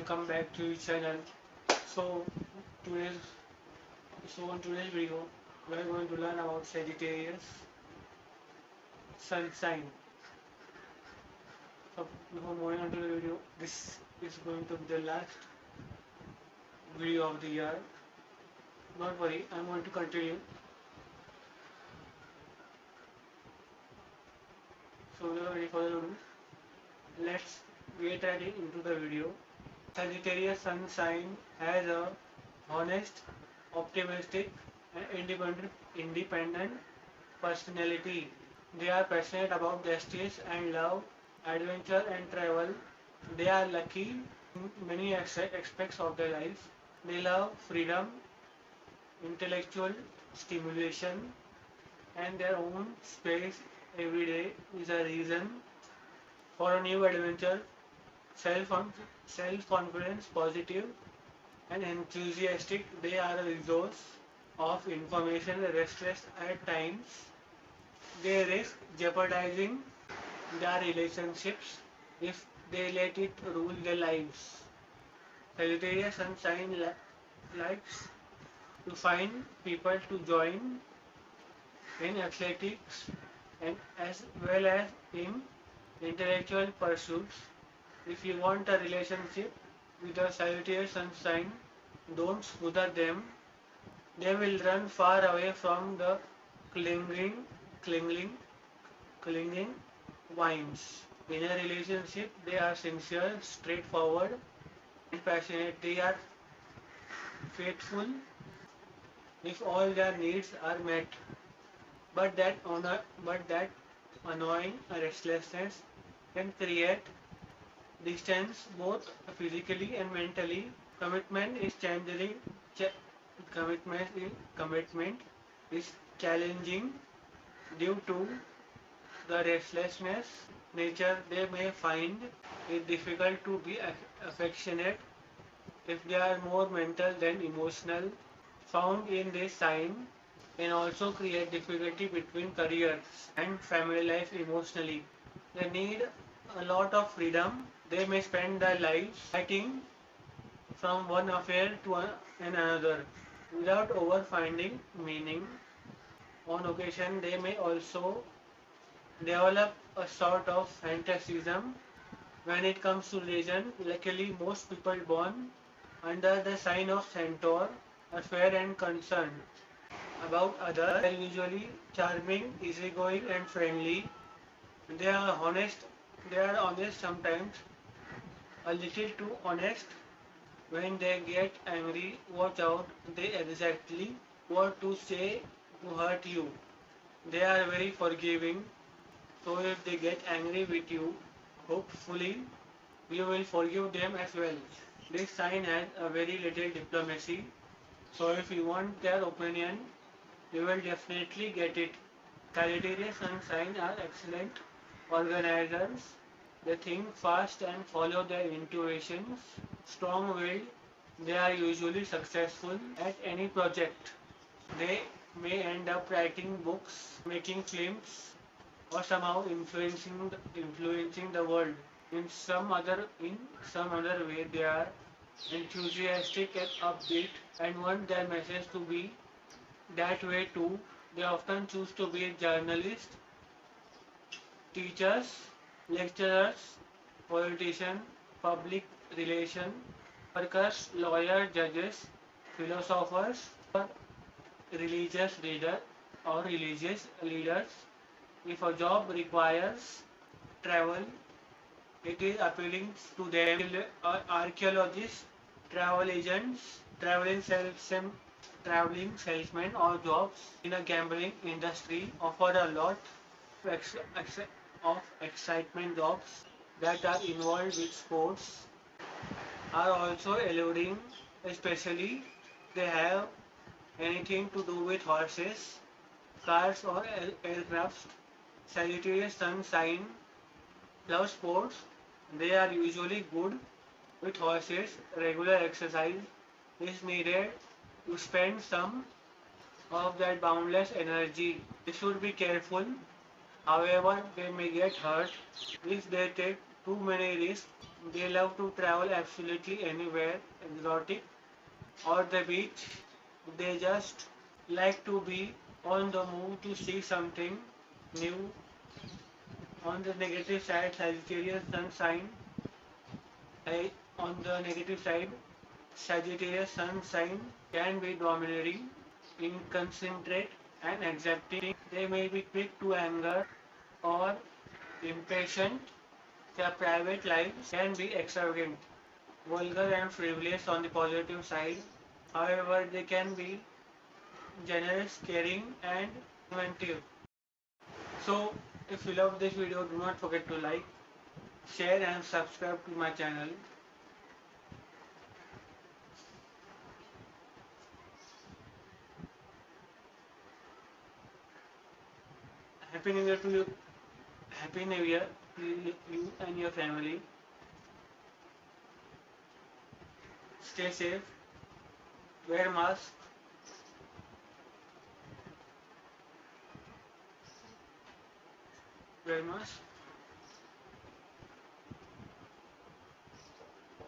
welcome back to your channel. So today's on today's video we are going to learn about Sagittarius sun sign. So before moving on to the video, this is going to be the last video of the year. Don't worry, I'm going to continue. So without any further ado, let's get right into the video. Sagittarius sun sign has a honest, optimistic, and independent personality. They are passionate about justice and love, adventure and travel. They are lucky in many aspects of their life. They love freedom, intellectual stimulation, and their own space every day is a reason for a new adventure. Self Self-confidence, positive, and enthusiastic, they are a resource of information, restless at times. They risk jeopardizing their relationships if they let it rule their lives. Sagittarius sun sign likes to find people to join in athletics and as well as in intellectual pursuits. If you want a relationship with a Sagittarius sun sign, don't smother them. They will run far away from the clinging, clinging, clinging vines. In a relationship, they are sincere, straightforward, and passionate. They are faithful if all their needs are met. But that annoying restlessness can create distance both physically and mentally. Commitment is challenging. Commitment is challenging due to the restlessness nature. They may find it difficult to be affectionate if they are more mental than emotional. Found in this sign can also create difficulty between careers and family life emotionally. They need a lot of freedom. They may spend their lives fighting from one affair to another without over finding meaning. On occasion, they may also develop a sort of fantasism when it comes to religion. Luckily, most people born under the sign of Centaur are fair and concerned about others. They are usually charming, easygoing, and friendly. They are honest. They are honest sometimes, a little too honest. When they get angry, watch out. They exactly what to say to hurt you. They are very forgiving. So if they get angry with you, hopefully you will forgive them as well. This sign has a very little diplomacy. So if you want their opinion, you will definitely get it. Sagittarius sun sign are excellent organizers. They think fast and follow their intuitions. Strong-willed, they are usually successful at any project. They may end up writing books, making films, or somehow influencing the world in some other way. They are enthusiastic and upbeat and want their message to be that way too. They often choose to be journalists, teachers, lecturers, politicians, public relation workers, lawyers, judges, philosophers, or religious leader or religious leaders. If a job requires travel, it is appealing to them. Archaeologists, travel agents, traveling salesmen, or jobs in a gambling industry offer a lot of, of excitement. Jobs that are involved with sports are also eluding, especially they have anything to do with horses, cars, or aircraft. Sagittarius sun sign love sports. They are usually good with horses. Regular exercise is needed to spend some of that boundless energy. They should be careful. However, they may get hurt if they take too many risks. They love to travel absolutely anywhere exotic or the beach. They just like to be on the move to see something new. On the negative side, Sagittarius sun sign. On the negative side, Sagittarius sun sign can be domineering, inconsiderate, and exacting. They may be quick to anger or impatient. Their private lives can be extravagant, vulgar, and frivolous on the positive side. However, they can be generous, caring, and inventive. So, if you love this video, do not forget to like, share, and subscribe to my channel. Happy New Year to you. Happy New Year to you and your family. Stay safe. Wear mask. Wear mask.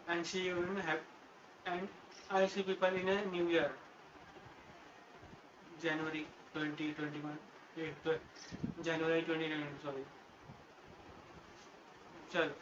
And see you in and I'll see people in a new year, January 2021. January 2021. Sorry. Chalo.